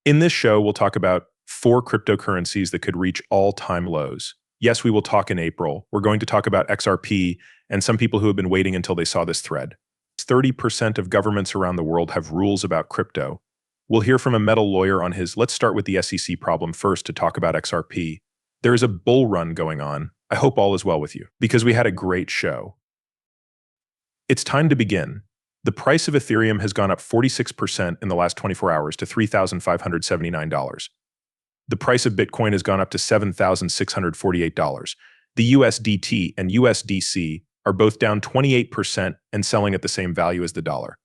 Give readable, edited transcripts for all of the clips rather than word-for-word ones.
In this show, we'll talk about 4 cryptocurrencies that could reach all-time lows. Yes, we will talk in April. We're going to talk about XRP and some people who have been waiting until they saw this thread. 30% of governments around the world have rules about crypto. We'll hear from a metal lawyer on his let's start with the SEC problem first to talk about XRP. There is a bull run going on. I hope all is well with you, because we had a great show. It's time to begin. The price of Ethereum has gone up 46% in the last 24 hours to $3,579. The price of Bitcoin has gone up to $7,648. The USDT and USDC are both down 28% and selling at the same value as the dollar.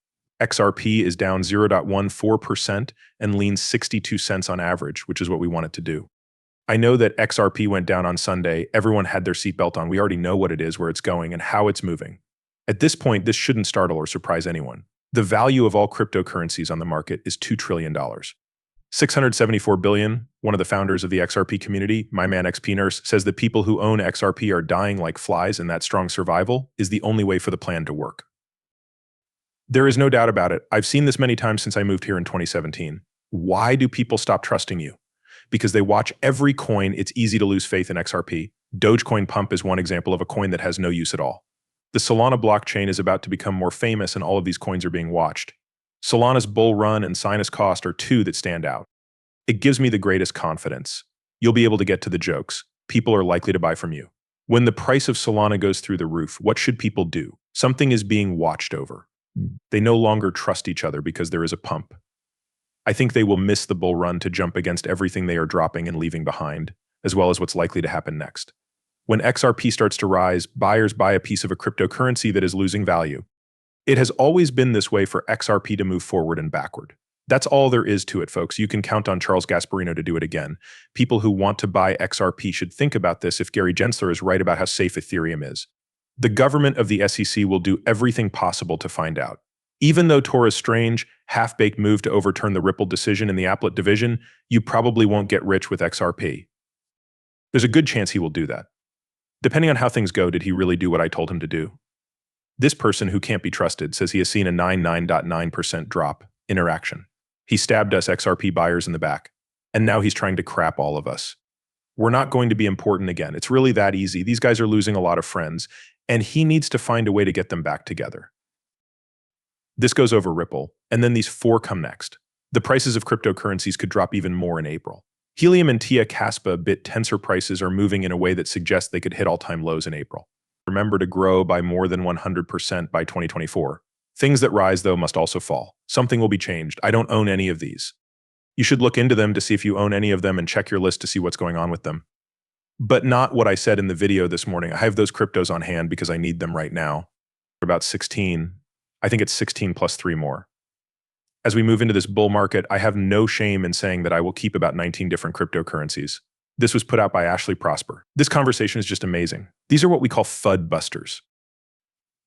XRP is down 0.14% and leans 62 cents on average, which is what we want it to do. I know that XRP went down on Sunday. Everyone had their seatbelt on. We already know what it is, where it's going, and how it's moving. At this point, this shouldn't startle or surprise anyone. The value of all cryptocurrencies on the market is $2 trillion. $674 billion, one of the founders of the XRP community, my man XP Nurse, says that people who own XRP are dying like flies and that strong survival is the only way for the plan to work. There is no doubt about it. I've seen this many times since I moved here in 2017. Why do people stop trusting you? Because they watch every coin. It's easy to lose faith in XRP. Dogecoin Pump is one example of a coin that has no use at all. The Solana blockchain is about to become more famous and all of these coins are being watched. Solana's bull run and Sinus cost are two that stand out. It gives me the greatest confidence. You'll be able to get to the jokes. People are likely to buy from you. When the price of Solana goes through the roof, what should people do? Something is being watched over. They no longer trust each other because there is a pump. I think they will miss the bull run to jump against everything they are dropping and leaving behind, as well as what's likely to happen next. When XRP starts to rise, buyers buy a piece of a cryptocurrency that is losing value. It has always been this way for XRP to move forward and backward. That's all there is to it, folks. You can count on Charles Gasparino to do it again. People who want to buy XRP should think about this if Gary Gensler is right about how safe Ethereum is. The government of the SEC will do everything possible to find out. Even though Torres Strange half-baked move to overturn the Ripple decision in the applet division, you probably won't get rich with XRP. There's a good chance he will do that. Depending on how things go, did he really do what I told him to do? This person who can't be trusted says he has seen a 99.9% drop interaction. He stabbed us XRP buyers in the back, and now he's trying to crap all of us. We're not going to be important again. It's really that easy. These guys are losing a lot of friends, and he needs to find a way to get them back together. This goes over Ripple, and then these 4 come next. The prices of cryptocurrencies could drop even more in April. Helium and TIA Caspa bit tensor prices are moving in a way that suggests they could hit all-time lows in April. Remember to grow by more than 100% by 2024. Things that rise, though, must also fall. Something will be changed. I don't own any of these. You should look into them to see if you own any of them and check your list to see what's going on with them. But not what I said in the video this morning. I have those cryptos on hand because I need them right now. About 16. I think it's 16 plus 3 more. As we move into this bull market, I have no shame in saying that I will keep about 19 different cryptocurrencies. This was put out by Ashley Prosper. This conversation is just amazing. These are what we call FUD busters.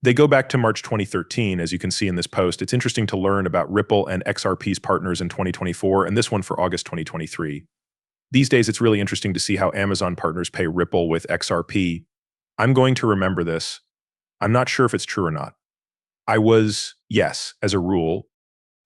They go back to March 2013, as you can see in this post. It's interesting to learn about Ripple and XRP's partners in 2024, and this one for August 2023. These days, it's really interesting to see how Amazon partners pay Ripple with XRP. I'm going to remember this. I'm not sure if it's true or not. Yes, as a rule,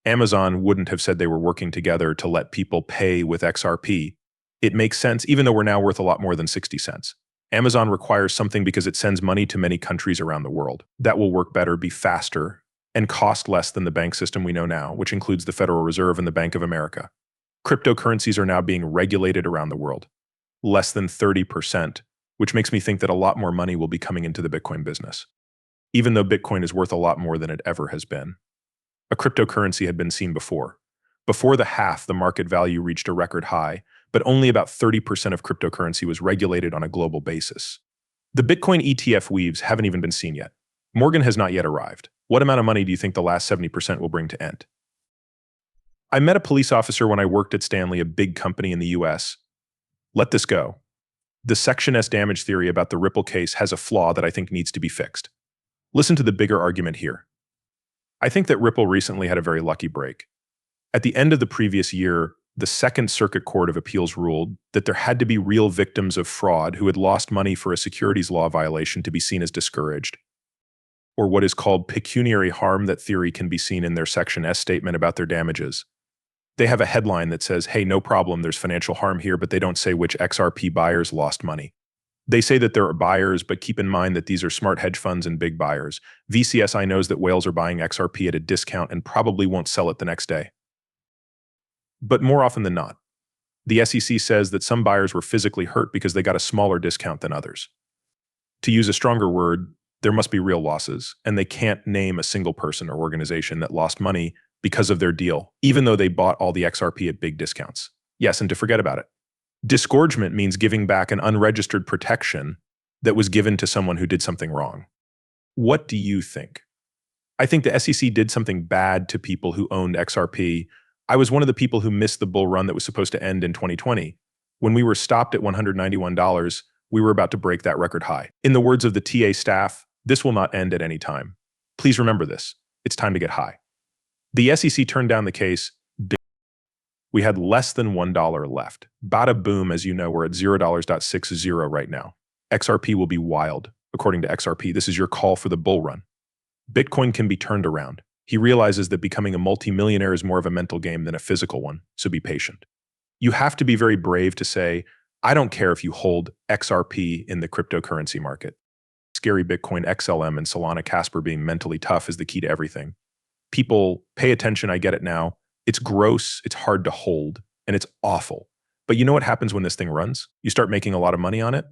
Amazon wouldn't have said they were working together to let people pay with XRP. It makes sense, even though we're now worth a lot more than 60 cents. Amazon requires something because it sends money to many countries around the world. That will work better, be faster, and cost less than the bank system we know now, which includes the Federal Reserve and the Bank of America. Cryptocurrencies are now being regulated around the world. Less than 30%, which makes me think that a lot more money will be coming into the Bitcoin business. Even though Bitcoin is worth a lot more than it ever has been. A cryptocurrency had been seen before. Before the half, the market value reached a record high, but only about 30% of cryptocurrency was regulated on a global basis. The Bitcoin ETF weaves haven't even been seen yet. Morgan has not yet arrived. What amount of money do you think the last 70% will bring to end? I met a police officer when I worked at Stanley, a big company in the US. Let this go. The Section S damage theory about the Ripple case has a flaw that I think needs to be fixed. Listen to the bigger argument here. I think that Ripple recently had a very lucky break. At the end of the previous year, the Second Circuit Court of Appeals ruled that there had to be real victims of fraud who had lost money for a securities law violation to be seen as discouraged. Or what is called pecuniary harm. That theory can be seen in their Section S statement about their damages. They have a headline that says, hey, no problem, there's financial harm here, but they don't say which XRP buyers lost money. They say that there are buyers, but keep in mind that these are smart hedge funds and big buyers. VCSI knows that whales are buying XRP at a discount and probably won't sell it the next day. But more often than not, the SEC says that some buyers were physically hurt because they got a smaller discount than others. To use a stronger word, there must be real losses, and they can't name a single person or organization that lost money because of their deal, even though they bought all the XRP at big discounts. Yes, and to forget about it. Disgorgement means giving back an unregistered protection that was given to someone who did something wrong. What do you think? I think the SEC did something bad to people who owned XRP. I was one of the people who missed the bull run that was supposed to end in 2020. When we were stopped at $191, we were about to break that record high. In the words of the TA staff, this will not end at any time. Please remember this. It's time to get high. The SEC turned down the case. We had less than $1 left. Bada boom, as you know, we're at $0.60 right now. XRP will be wild. According to XRP, this is your call for the bull run. Bitcoin can be turned around. He realizes that becoming a multimillionaire is more of a mental game than a physical one, so be patient. You have to be very brave to say, I don't care if you hold XRP in the cryptocurrency market. Scary Bitcoin, XLM, and Solana Casper being mentally tough is the key to everything. People, pay attention, I get it now. It's gross, it's hard to hold, and it's awful. But you know what happens when this thing runs? You start making a lot of money on it.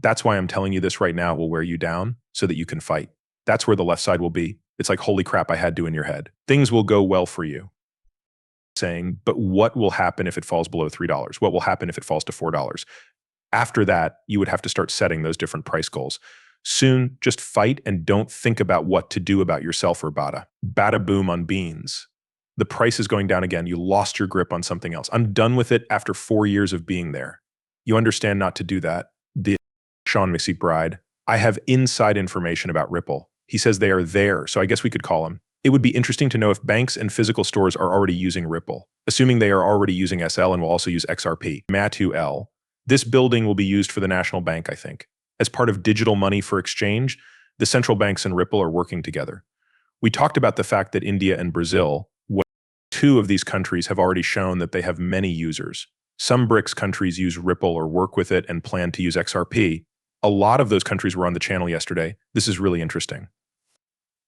That's why I'm telling you this right now. It will wear you down so that you can fight. That's where the left side will be. It's like, holy crap, I had to in your head. Things will go well for you. Saying, but what will happen if it falls below $3? What will happen if it falls to $4? After that, you would have to start setting those different price goals. Soon, just fight and don't think about what to do about yourself or bada. Bada boom on beans. The price is going down again. You lost your grip on something else. I'm done with it after 4 years of being there. You understand not to do that. The Sean McBride. I have inside information about Ripple. He says they are there, so I guess we could call him. It would be interesting to know if banks and physical stores are already using Ripple, assuming they are already using SL and will also use XRP. Matu L. This building will be used for the national bank, I think. As part of digital money for exchange, the central banks and Ripple are working together. We talked about the fact that India and Brazil, two of these countries have already shown that they have many users. Some BRICS countries use Ripple or work with it and plan to use XRP. A lot of those countries were on the channel yesterday. This is really interesting.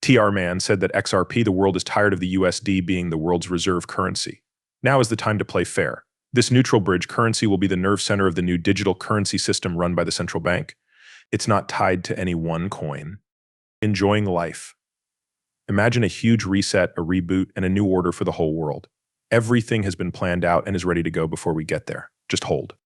TR Man said that XRP, the world is tired of the USD being the world's reserve currency. Now is the time to play fair. This neutral bridge currency will be the nerve center of the new digital currency system run by the central bank. It's not tied to any one coin. Enjoying life. Imagine a huge reset, a reboot, and a new order for the whole world. Everything has been planned out and is ready to go before we get there. Just hold.